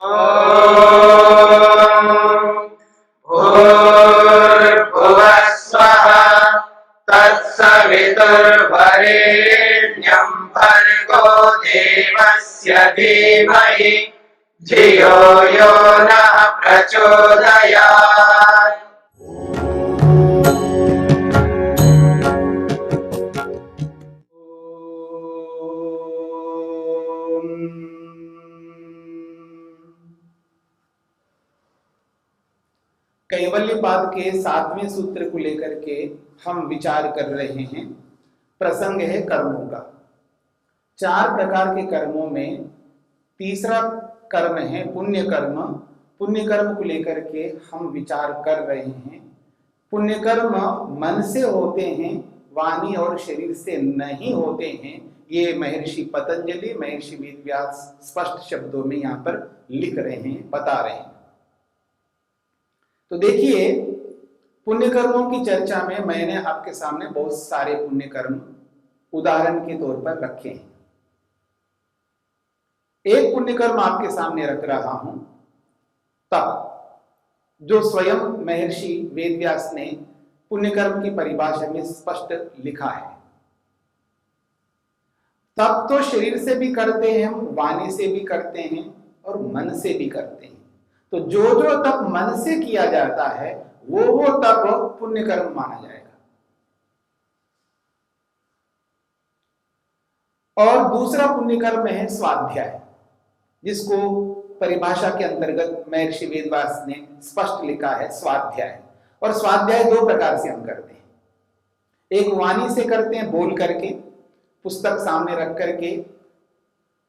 भूर्भुवः स्वः तत्सवितुर्वरेण्यं भर्गो देवस्य धीमहि धियो यो नः प्रचोदयात्। कैवल्यपाद के 7वें सूत्र को लेकर के हम विचार कर रहे हैं। प्रसंग है कर्मों का। 4 प्रकार के कर्मों में तीसरा कर्म है पुण्य कर्म। पुण्य कर्म को लेकर के हम विचार कर रहे हैं। पुण्य कर्म मन से होते हैं, वाणी और शरीर से नहीं होते हैं। ये महर्षि पतंजलि, महर्षि वेदव्यास स्पष्ट शब्दों में यहाँ पर लिख रहे हैं, बता रहे हैं। तो देखिए, पुण्य कर्मों की चर्चा में मैंने आपके सामने बहुत सारे पुण्य कर्म उदाहरण के तौर पर रखे हैं। एक पुण्य कर्म आपके सामने रख रहा हूं, तप, जो स्वयं महर्षि वेदव्यास ने पुण्य कर्म की परिभाषा में स्पष्ट लिखा है। तप तो शरीर से भी करते हैं, हम वाणी से भी करते हैं और मन से भी करते हैं। तो जो जो तप मन से किया जाता है वो तप पुण्य कर्म माना जाएगा। और दूसरा पुण्य कर्म है स्वाध्याय, जिसको परिभाषा के अंतर्गत महर्षि वेदव्यास ने स्पष्ट लिखा है स्वाध्याय। और स्वाध्याय 2 प्रकार से हम करते हैं। एक वाणी से करते हैं, बोल करके, पुस्तक सामने रख करके,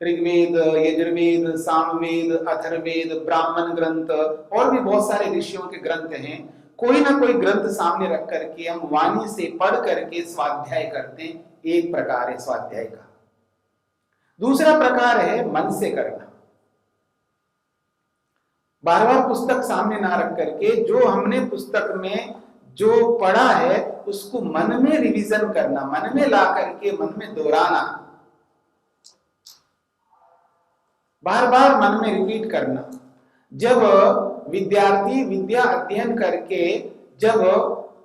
ऋग्वेद, यजुर्वेद, सामवेद, अथर्ववेद, ब्राह्मण ग्रंथ और भी बहुत सारे ऋषियों के ग्रंथ हैं। कोई ना कोई ग्रंथ सामने रख करके हम वाणी से पढ़ करके स्वाध्याय करते हैं। एक प्रकार है स्वाध्याय का। दूसरा प्रकार है मन से करना। बार बार पुस्तक सामने ना रख करके जो हमने पुस्तक में जो पढ़ा है उसको मन में रिवीजन करना, मन में ला करके मन में दोहराना, बार बार मन में रिपीट करना। जब विद्यार्थी विद्या अध्ययन करके, जब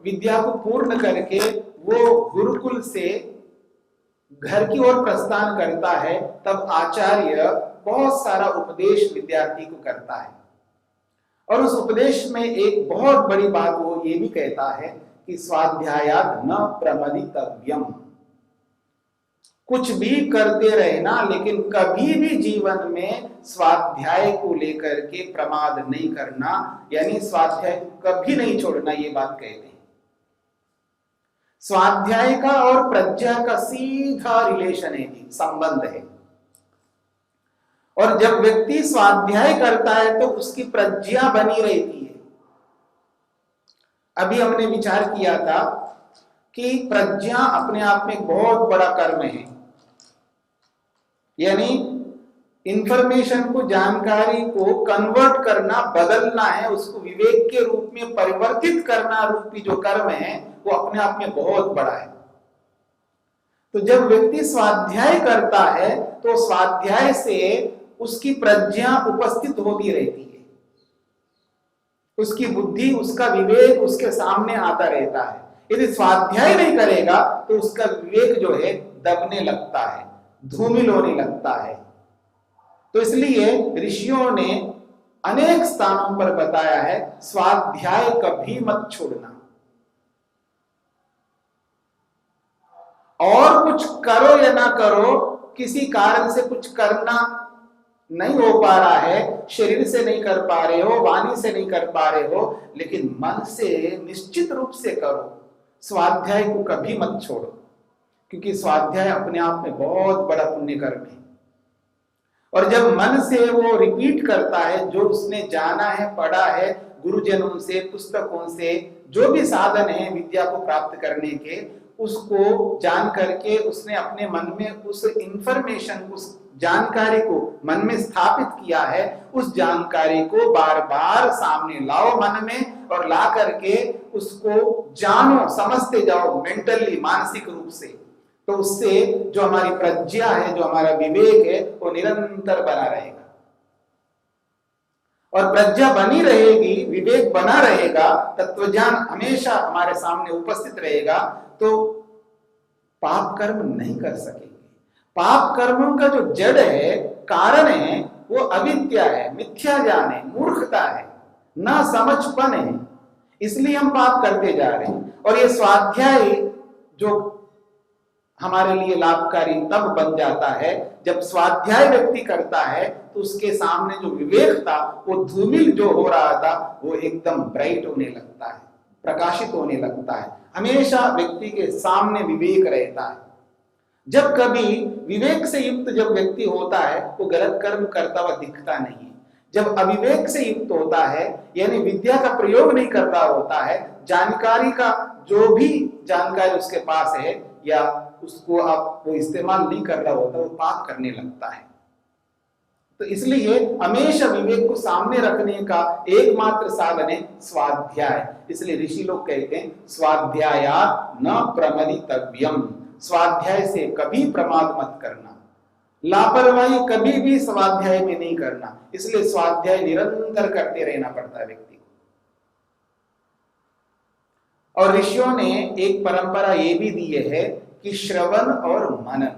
विद्या को पूर्ण करके वो गुरुकुल से घर की ओर प्रस्थान करता है, तब आचार्य बहुत सारा उपदेश विद्यार्थी को करता है। और उस उपदेश में एक बहुत बड़ी बात वो ये भी कहता है कि स्वाध्यायात् न प्रमदितव्यम। कुछ भी करते रहना, लेकिन कभी भी जीवन में स्वाध्याय को लेकर के प्रमाद नहीं करना, यानी स्वाध्याय कभी नहीं छोड़ना, ये बात कहते हैं। स्वाध्याय का और प्रज्ञा का सीधा रिलेशन है, संबंध है। और जब व्यक्ति स्वाध्याय करता है तो उसकी प्रज्ञा बनी रहती है। अभी हमने विचार किया था कि प्रज्ञा अपने आप में एक बहुत बड़ा कर्म है, यानी इंफॉर्मेशन को, जानकारी को कन्वर्ट करना, बदलना है, उसको विवेक के रूप में परिवर्तित करना रूपी जो कर्म है वो अपने आप में बहुत बड़ा है। तो जब व्यक्ति स्वाध्याय करता है तो स्वाध्याय से उसकी प्रज्ञा उपस्थित होती रहती है, उसकी बुद्धि, उसका विवेक उसके सामने आता रहता है। यदि स्वाध्याय नहीं करेगा तो उसका विवेक जो है दबने लगता है, धूमिल होने लगता है। तो इसलिए ऋषियों ने अनेक स्थानों पर बताया है स्वाध्याय कभी मत छोड़ना। और कुछ करो या ना करो, किसी कारण से कुछ करना नहीं हो पा रहा है, शरीर से नहीं कर पा रहे हो, वाणी से नहीं कर पा रहे हो, लेकिन मन से निश्चित रूप से करो। स्वाध्याय को कभी मत छोड़ो, क्योंकि स्वाध्याय अपने आप में बहुत बड़ा पुण्य कर्म है। और जब मन से वो रिपीट करता है, जो उसने जाना है, पढ़ा है, गुरुजनों से, पुस्तकों से, जो भी साधन है विद्या को प्राप्त करने के, उसको जान करके उसने अपने मन में उस इंफॉर्मेशन, उस जानकारी को मन में स्थापित किया है, उस जानकारी को बार बार सामने लाओ मन में, और ला करके उसको जानो, समझते जाओ मेंटली, मानसिक रूप से। तो उससे जो हमारी प्रज्ञा है, जो हमारा विवेक है, वो निरंतर बना रहेगा। और प्रज्ञा बनी रहेगी, विवेक बना रहेगा, तत्वज्ञान हमेशा हमारे सामने उपस्थित रहेगा, तो पाप कर्म नहीं कर सकेंगे। पाप कर्मों का जो जड़ है, कारण है, वो अविद्या है, मिथ्या ज्ञान है, मूर्खता है, ना समझपन है। इसलिए हम पाप करते जा रहे हैं। और ये स्वाध्याय जो हमारे लिए लाभकारी तब बन जाता है जब स्वाध्याय व्यक्ति करता है, तो उसके सामने जो विवेक था, वो धूमिल जो हो रहा था, वो एकदम ब्राइट होने लगता है, प्रकाशित होने लगता है। हमेशा व्यक्ति के सामने विवेक रहता है। जब कभी विवेक से युक्त जब व्यक्ति होता है, वो गलत कर्म करता हुआ दिखता नहीं है। जब अविवेक से युक्त होता है, यानी विद्या का प्रयोग नहीं करता होता है, जानकारी का जो भी जानकारी उसके पास है या उसको आप वो इस्तेमाल नहीं कर रहा होता, वो पाप करने लगता है। तो इसलिए हमेशा विवेक को सामने रखने का एकमात्र साधन है स्वाध्याय। इसलिए ऋषि लोग कहते हैं स्वाध्यायात् न प्रमदितव्यम, स्वाध्याय से कभी प्रमाद मत करना, लापरवाही कभी भी स्वाध्याय में नहीं करना। इसलिए स्वाध्याय निरंतर करते रहना पड़ता है व्यक्ति को। और ऋषियों ने एक परंपरा ये भी दी है कि श्रवण और मनन,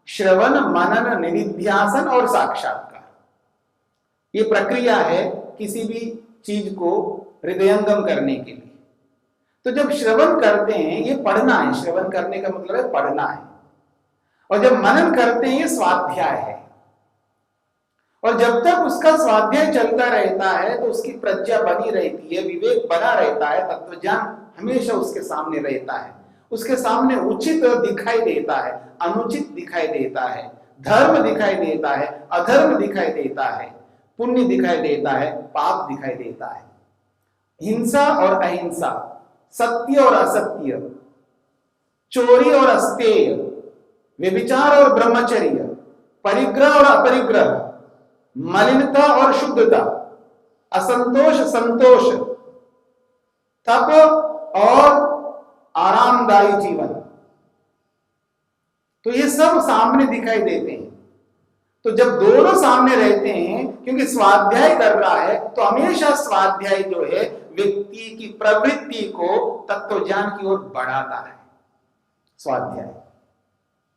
श्रवण मनन निधिध्यासन और साक्षात्कार, ये प्रक्रिया है किसी भी चीज को हृदयंगम करने के लिए। तो जब श्रवण करते हैं, ये पढ़ना है, श्रवण करने का मतलब है पढ़ना है। और जब मनन करते हैं, ये स्वाध्याय है। और जब तक उसका स्वाध्याय चलता रहता है, तो उसकी प्रज्ञा बनी रहती है, विवेक बना रहता है, तत्वज्ञान हमेशा उसके सामने रहता है। उसके सामने उचित दिखाई देता है, अनुचित दिखाई देता है, धर्म दिखाई देता है, अधर्म दिखाई देता है, पुण्य दिखाई देता है, पाप दिखाई देता है, हिंसा और अहिंसा, सत्य और असत्य, चोरी और अस्तेय, व्यभिचार और ब्रह्मचर्य, परिग्रह और अपरिग्रह, मलिनता और शुद्धता, असंतोष संतोष, तप और आरामदायी जीवन, तो ये सब सामने दिखाई देते हैं। तो जब दोनों सामने रहते हैं, क्योंकि स्वाध्याय कर रहा है, तो हमेशा स्वाध्याय जो है व्यक्ति की प्रवृत्ति को तत्वज्ञान की ओर बढ़ाता है। स्वाध्याय,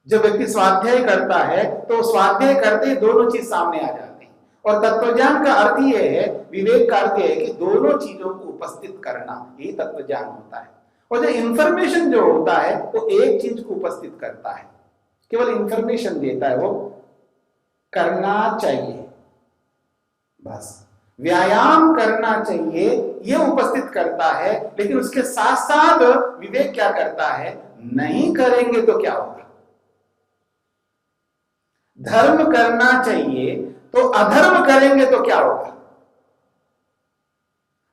जब व्यक्ति स्वाध्याय करता है, तो स्वाध्याय करते दोनों चीज सामने आ जाती है। और तत्वज्ञान का अर्थ यह है, विवेक का अर्थ है कि दोनों चीजों को उपस्थित करना, ये तत्वज्ञान होता है। और जो इंफॉर्मेशन जो होता है, वो एक चीज को उपस्थित करता है, केवल इंफॉर्मेशन देता है, वो करना चाहिए, बस व्यायाम करना चाहिए, ये उपस्थित करता है। लेकिन उसके साथ साथ विवेक क्या करता है, नहीं करेंगे तो क्या होगा। धर्म करना चाहिए तो अधर्म करेंगे तो क्या होगा।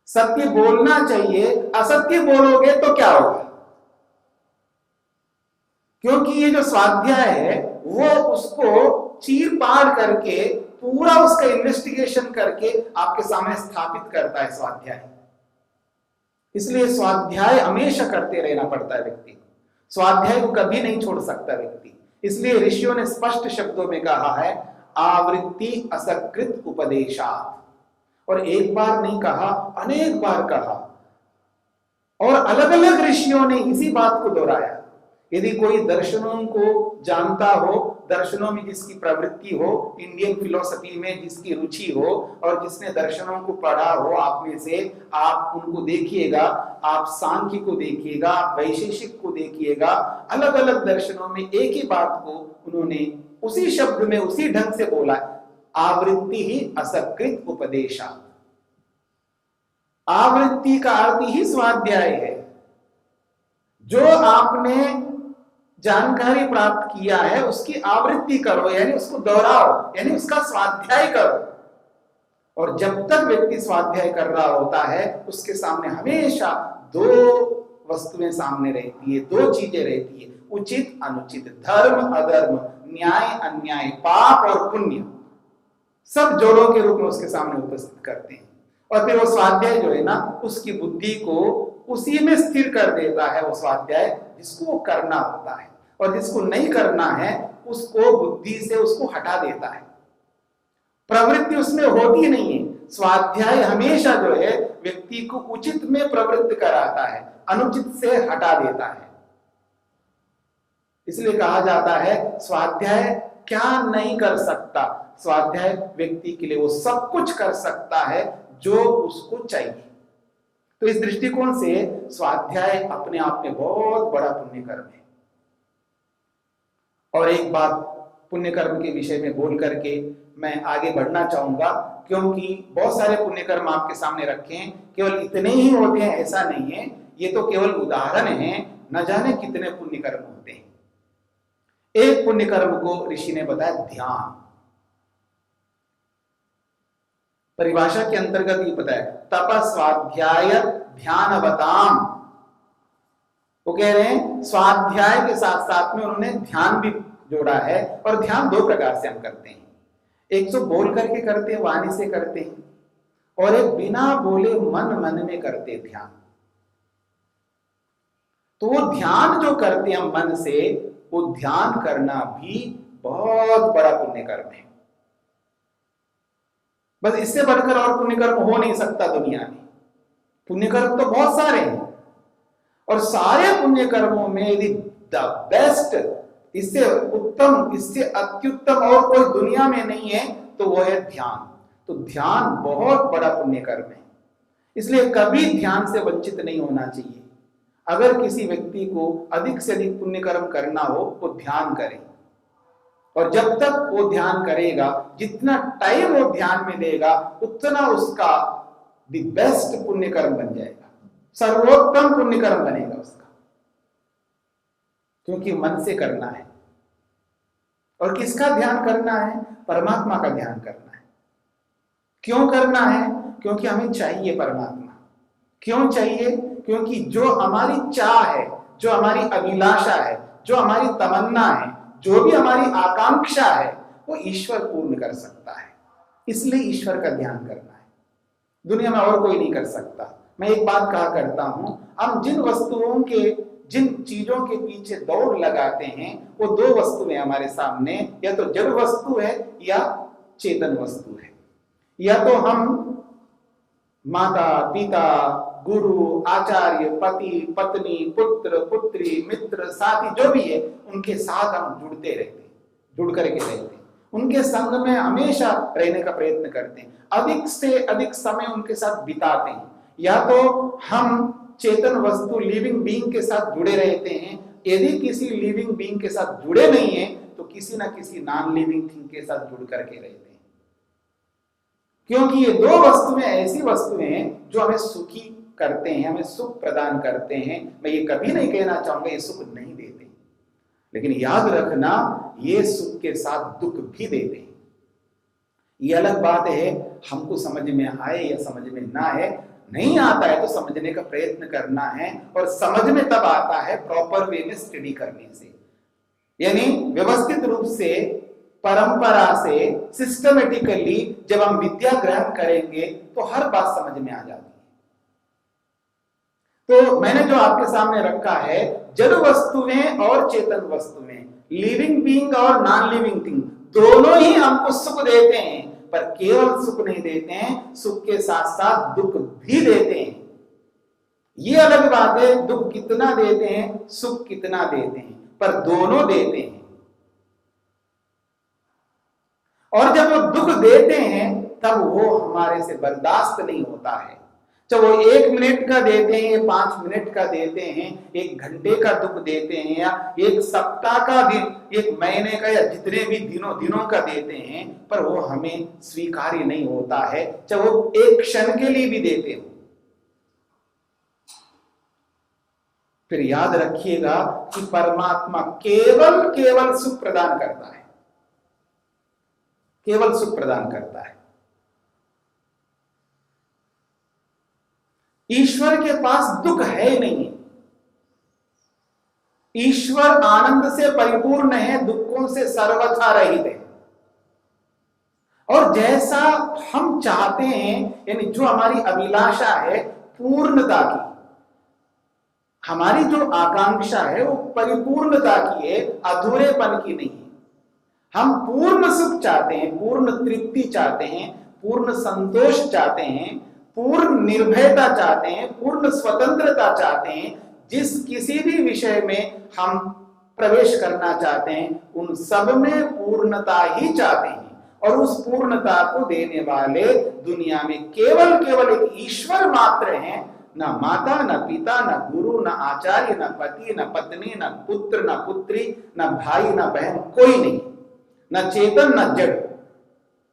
सत्य बोलना चाहिए, असत्य बोलोगे तो क्या होगा। क्योंकि ये जो स्वाध्याय है, वो उसको चीर पार करके पूरा उसका इन्वेस्टिगेशन करके आपके सामने स्थापित करता है स्वाध्याय। इसलिए स्वाध्याय हमेशा करते रहना पड़ता है व्यक्ति को, स्वाध्याय को कभी नहीं छोड़ सकता व्यक्ति। इसलिए ऋषियों ने स्पष्ट शब्दों में कहा है, आवृत्ति असकृत उपदेशात्। और एक बार नहीं कहा, अनेक बार कहा, और अलग अलग ऋषियों ने इसी बात को दोहराया। यदि कोई दर्शनों को जानता हो, दर्शनों में जिसकी प्रवृत्ति हो, इंडियन फिलोसफी में जिसकी रुचि हो, और जिसने दर्शनों को पढ़ा हो आप में से, आप उनको देखिएगा, आप सांख्य को देखिएगा, आप वैशेषिक को देखिएगा, अलग अलग दर्शनों में एक ही बात को उन्होंने उसी शब्द में उसी ढंग से बोला, आवृत्ति ही असकृत उपदेशा। आवृत्ति का अर्थ ही स्वाध्याय है। जो आपने जानकारी प्राप्त किया है उसकी आवृत्ति करो, यानी उसको दोहराओ, यानी उसका स्वाध्याय करो। और जब तक व्यक्ति स्वाध्याय कर रहा होता है, उसके सामने हमेशा दो वस्तुएं सामने रहती है, दो चीजें रहती है, उचित अनुचित, धर्म अधर्म, न्याय अन्याय, पाप और पुण्य, सब जोड़ों के रूप में उसके सामने उपस्थित करते हैं। और फिर वो स्वाध्याय जो है ना, उसकी बुद्धि को उसी में स्थिर कर देता है। वो स्वाध्याय जिसको वो करना होता है, और जिसको नहीं करना है उसको बुद्धि से उसको हटा देता है। प्रवृत्ति उसमें होती नहीं है। स्वाध्याय हमेशा जो है व्यक्ति को उचित में प्रवृत्त कराता है, अनुचित से हटा देता है। इसलिए कहा जाता है स्वाध्याय क्या नहीं कर सकता, स्वाध्याय व्यक्ति के लिए वो सब कुछ कर सकता है जो उसको चाहिए। तो इस दृष्टिकोण से स्वाध्याय अपने आप में बहुत बड़ा पुण्य कर्म है। और एक बात पुण्य कर्म के विषय में बोल करके मैं आगे बढ़ना चाहूंगा, क्योंकि बहुत सारे पुण्य कर्म आपके सामने रखे हैं, केवल इतने ही होते हैं ऐसा नहीं है, ये तो केवल उदाहरण है, न जाने कितने पुण्य कर्म होते हैं। एक पुण्य कर्म को ऋषि ने बताया ध्यान। परिभाषा के अंतर्गत ये बताया तपस्वाध्याय ध्यानवताम। वो कह रहे हैं स्वाध्याय के साथ साथ में उन्होंने ध्यान भी जोड़ा है। और ध्यान दो प्रकार से हम करते हैं, एक तो बोल करके करते हैं, वाणी से करते हैं, और एक बिना बोले मन मन में करते हैं ध्यान। तो वो ध्यान जो करते हैं मन से, वो ध्यान करना भी बहुत बड़ा पुण्य कर्म है। बस इससे बढ़कर और पुण्य कर्म हो नहीं सकता दुनिया में। पुण्य कर्म तो बहुत सारे हैं, और सारे पुण्य कर्मों में यदि द बेस्ट, इससे उत्तम, इससे अत्युत्तम और कोई दुनिया में नहीं है, तो वो है ध्यान। तो ध्यान बहुत बड़ा पुण्य कर्म है, इसलिए कभी ध्यान से वंचित नहीं होना चाहिए। अगर किसी व्यक्ति को अधिक से अधिक पुण्य कर्म करना हो तो ध्यान करे, और जब तक वो ध्यान करेगा, जितना टाइम वो ध्यान में देगा, उतना उसका द बेस्ट पुण्य कर्म बन जाएगा, सर्वोत्तम पुण्य कर्म बनेगा उसका, क्योंकि मन से करना है। और किसका ध्यान करना है? परमात्मा का ध्यान करना है। क्यों करना है? क्योंकि हमें चाहिए परमात्मा। क्यों चाहिए? क्योंकि जो हमारी चाह है, जो हमारी अभिलाषा है, जो हमारी तमन्ना है, जो भी हमारी आकांक्षा है, वो ईश्वर पूर्ण कर सकता है। इसलिए ईश्वर का ध्यान करना है, दुनिया में और कोई नहीं कर सकता। मैं एक बात कहा करता हूं, हम जिन वस्तुओं के, जिन चीजों के पीछे दौड़ लगाते हैं, वो दो वस्तुएं हमारे सामने, या तो जड़ वस्तु है या चेतन वस्तु है। या तो हम माता पिता, गुरु, आचार्य, पति पत्नी, पुत्र पुत्री, मित्र साथी, जो भी है, उनके साथ हम जुड़ते रहते हैं, जुड़ करके रहते हैं, उनके संग में हमेशा रहने का प्रयत्न करते हैं, अधिक से अधिक समय उनके साथ बिताते हैं। या तो हम चेतन वस्तु, लिविंग बीइंग के साथ जुड़े रहते हैं। यदि किसी लिविंग बीइंग के साथ जुड़े नहीं है, तो किसी ना किसी नॉन लिविंग थिंग के साथ जुड़ करके रहते हैं, क्योंकि ये दो वस्तुएं ऐसी वस्तुएं हैं जो हमें सुखी करते हैं, हमें सुख प्रदान करते हैं। मैं ये कभी नहीं कहना चाहूंगा ये सुख नहीं देते, लेकिन याद रखना ये सुख के साथ दुख भी देते हैं। ये अलग बात है, हमको समझ में आए या समझ में ना आए, नहीं आता है तो समझने का प्रयत्न करना है। और समझ में तब आता है प्रॉपर वे में स्टडी करने से, यानी व्यवस्थित रूप से, परंपरा से, सिस्टमेटिकली जब हम विद्या ग्रहण करेंगे तो हर बात समझ में आ जाती है। तो मैंने जो आपके सामने रखा है, जड़ वस्तुएं और चेतन वस्तुएं, लिविंग बीइंग और नॉन लिविंग थिंग, दोनों ही हमको सुख देते हैं, पर केवल सुख नहीं देते हैं, सुख के साथ साथ दुख भी देते हैं। ये अलग बात है, दुख कितना देते हैं, सुख कितना देते हैं, पर दोनों देते हैं। और जब वो दुख देते हैं तब वो हमारे से बर्दाश्त नहीं होता है। चाहे वो 1 मिनट का देते हैं, 5 मिनट का देते हैं, 1 घंटे का दुख देते हैं, या 1 सप्ताह का दिन, 1 महीने का, या जितने भी दिनों का देते हैं, पर वो हमें स्वीकार्य नहीं होता है, चाहे वो 1 क्षण के लिए भी देते हो। फिर याद रखिएगा कि परमात्मा केवल सुख प्रदान करता है, केवल सुख प्रदान करता है। ईश्वर के पास दुख है ही नहीं। ईश्वर आनंद से परिपूर्ण है, दुखों से सर्वथा रहित है। और जैसा हम चाहते हैं, यानी जो हमारी अभिलाषा है पूर्णता की, हमारी जो आकांक्षा है वो परिपूर्णता की है, अधूरेपन की नहीं है। हम पूर्ण सुख चाहते हैं, पूर्ण तृप्ति चाहते हैं, पूर्ण संतोष चाहते हैं, पूर्ण निर्भयता चाहते हैं, पूर्ण स्वतंत्रता चाहते हैं। जिस किसी भी विषय में हम प्रवेश करना चाहते हैं उन सब में पूर्णता ही चाहते हैं, और उस पूर्णता को देने वाले दुनिया में केवल एक ईश्वर मात्र हैं। न माता, न पिता, न गुरु, न आचार्य, न पति, न पत्नी, न पुत्र, न पुत्री, न भाई, न बहन, कोई नहीं, न चेतन न जड़।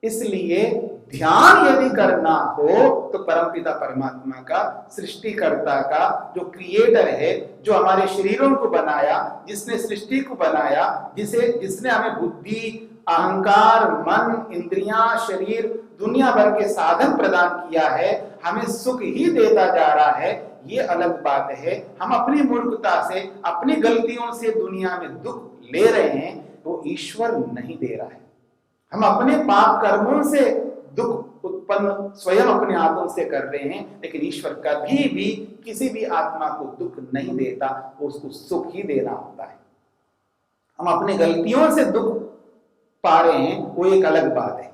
इसलिए ध्यान यदि करना हो तो परमपिता परमात्मा का, सृष्टिकर्ता का, जो क्रिएटर है, जो हमारे शरीरों को बनाया, जिसने सृष्टि को बनाया, जिसने हमें बुद्धि, अहंकार, मन, इंद्रियां, शरीर, दुनिया भर के साधन प्रदान किया है, हमें सुख ही देता जा रहा है, ये अलग बात है। हम अपनी मूर्खता से, अपनी गलतियों से दुनिया में दुख ले रहे हैं, वो ईश्वर नहीं दे रहा है। हम अपने पाप कर्मों से दुख उत्पन्न स्वयं अपने हाथों से कर रहे हैं, लेकिन ईश्वर कभी भी किसी भी आत्मा को दुख नहीं देता, वो उसको सुख ही दे रहा होता है। हम अपनी गलतियों से दुख पा रहे हैं, वो एक अलग बात है,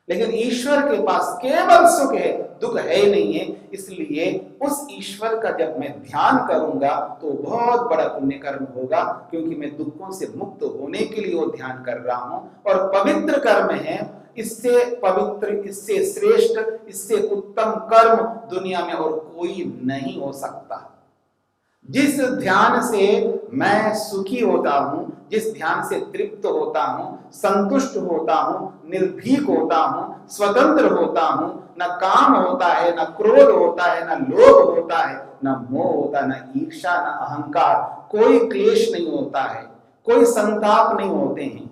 लेकिन ईश्वर के पास केवल सुख है, दुख है ही नहीं है। इसलिए उस ईश्वर का जब मैं ध्यान करूंगा तो बहुत बड़ा पुण्य कर्म होगा, क्योंकि मैं दुखों से मुक्त होने के लिए वो ध्यान कर रहा हूं, और पवित्र कर्म है। इससे पवित्र, इससे श्रेष्ठ, इससे उत्तम कर्म दुनिया में और कोई नहीं हो सकता। जिस ध्यान से मैं सुखी होता हूं, जिस ध्यान से तृप्त होता हूं, संतुष्ट होता हूं, निर्भीक होता हूं, स्वतंत्र होता हूं, न काम होता है, न क्रोध होता है, न लोभ होता है, न मोह होता, न ईर्ष्या, न अहंकार, कोई क्लेश नहीं होता है, कोई संताप नहीं होते हैं।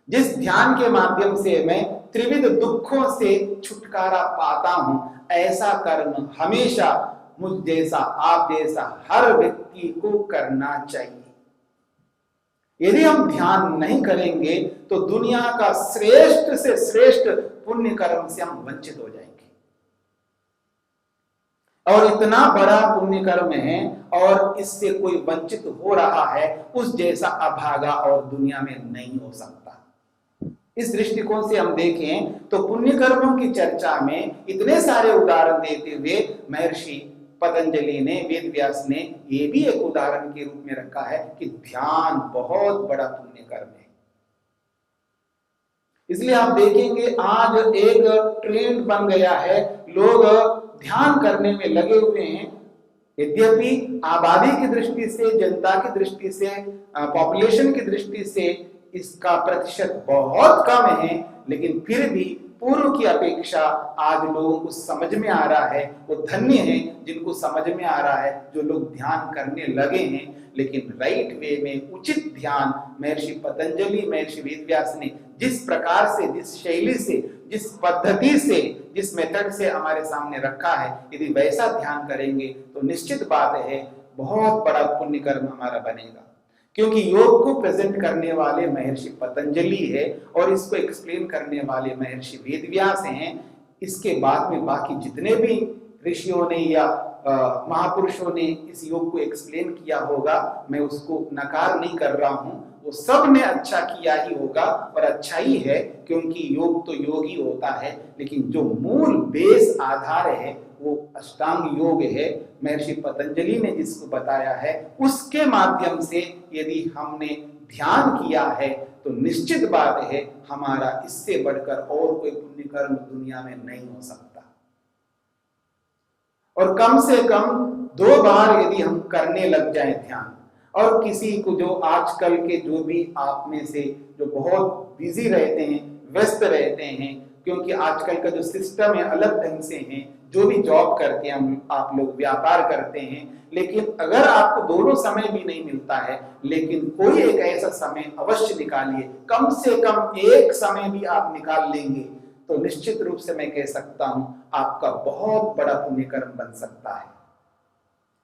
जिस ध्यान के माध्यम से मैं त्रिविध दुखों से छुटकारा पाता हूं, ऐसा कर्म हमेशा मुझ जैसा, आप जैसा हर व्यक्ति को करना चाहिए। यदि हम ध्यान नहीं करेंगे तो दुनिया का श्रेष्ठ से श्रेष्ठ पुण्य कर्म से हम वंचित हो जाएंगे। और इतना बड़ा पुण्य कर्म है और इससे कोई वंचित हो रहा है, उस जैसा अभागा और दुनिया में नहीं हो सकता। इस दृष्टिकोण से हम देखें तो पुण्य कर्मों की चर्चा में इतने सारे उदाहरण देते हुए महर्षि पतंजलि ने, वेद व्यास ने ये भी एक उदाहरण के रूप में रखा है कि ध्यान बहुत बड़ा पुण्य कर्म है। इसलिए आप देखेंगे आज एक ट्रेंड बन गया है, लोग ध्यान करने में लगे हुए हैं। यद्यपि आबादी की दृष्टि से, जनता की दृष्टि से, पॉपुलेशन की दृष्टि से इसका प्रतिशत बहुत कम है, लेकिन फिर भी पूर्व की अपेक्षा आज लोगों को समझ में आ रहा है। वो धन्य है जिनको समझ में आ रहा है, जो लोग ध्यान करने लगे हैं। लेकिन राइट वे में उचित ध्यान महर्षि पतंजलि, महर्षि वेदव्यास ने जिस प्रकार से, जिस शैली से, जिस पद्धति से, जिस मेथड से हमारे सामने रखा है, यदि वैसा ध्यान करेंगे तो निश्चित बात है बहुत बड़ा पुण्य कर्म हमारा बनेगा। क्योंकि योग को प्रेजेंट करने वाले महर्षि पतंजलि है और इसको एक्सप्लेन करने वाले महर्षि वेदव्यास हैं। इसके बाद में बाकी जितने भी ऋषियों ने या महापुरुषों ने इस योग को एक्सप्लेन किया होगा, मैं उसको नकार नहीं कर रहा हूं, वो सब ने अच्छा किया ही होगा और अच्छा ही है, क्योंकि योग तो योग ही होता है। लेकिन जो मूल बेस आधार है वो अष्टांग योग है, महर्षि पतंजलि ने जिसको बताया है, उसके माध्यम से यदि हमने ध्यान किया है तो निश्चित बात है हमारा इससे बढ़कर और कोई पुण्य कर्म दुनिया में नहीं हो सकता। और कम से कम 2 बार यदि हम करने लग जाएं ध्यान, और किसी को जो आजकल के जो भी आप में से जो बहुत बिजी रहते हैं, व्यस्त रहते हैं, क्योंकि आजकल का जो सिस्टम है अलग ढंग से है, जो भी जॉब करते हैं आप लोग, व्यापार करते हैं, लेकिन अगर आपको दोनों समय भी नहीं मिलता है, लेकिन कोई एक ऐसा समय अवश्य निकालिए, कम से कम एक समय भी आप निकाल लेंगे तो निश्चित रूप से मैं कह सकता हूं आपका बहुत बड़ा पुण्य कर्म बन सकता है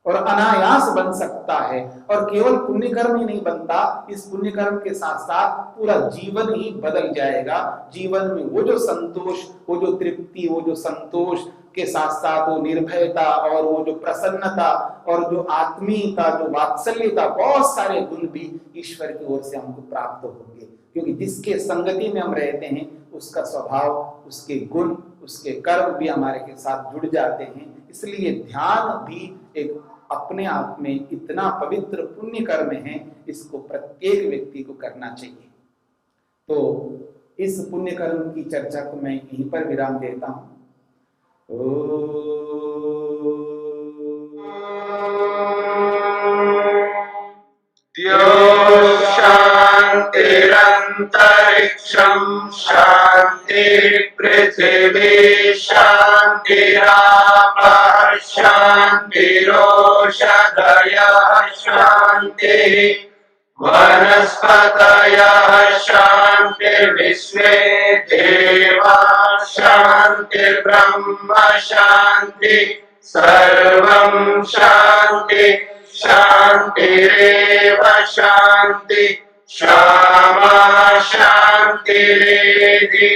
और अनायास बन सकता है। और केवल पुण्य कर्म ही नहीं बनता, इस पुण्य कर्म के साथ साथ पूरा जीवन ही बदल जाएगा। जीवन में वो जो संतोष, वो जो तृप्ति, वो जो संतोष के साथ साथ वो निर्भयता और वो जो प्रसन्नता और जो आत्मीयता, जो वात्सल्यता, बहुत सारे गुण भी ईश्वर की ओर से हमको प्राप्त होंगे। क्योंकि जिसके संगति में हम रहते हैं उसका स्वभाव, उसके गुण, उसके कर्म भी हमारे के साथ जुड़ जाते हैं। इसलिए ध्यान भी एक अपने आप में इतना पवित्र पुण्य कर्म है, इसको प्रत्येक व्यक्ति को करना चाहिए। तो इस पुण्य कर्म की चर्चा को मैं यहीं पर विराम देता हूं। शान्तिरन्तरिक्षं शान्ति पृथिवी शान्तिरापः शान्तिरोषधयः शान्तिः वनस्पतयः शान्तिर्विश्वे देवाः शान्तिर्ब्रह्म शान्ति सर्वं शान्ति शान्तिरेव शान्ति क्षमा शान्तिरेधि।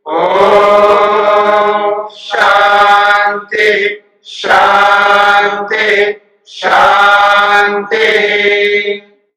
ॐ शान्ति शान्ति शान्तिः।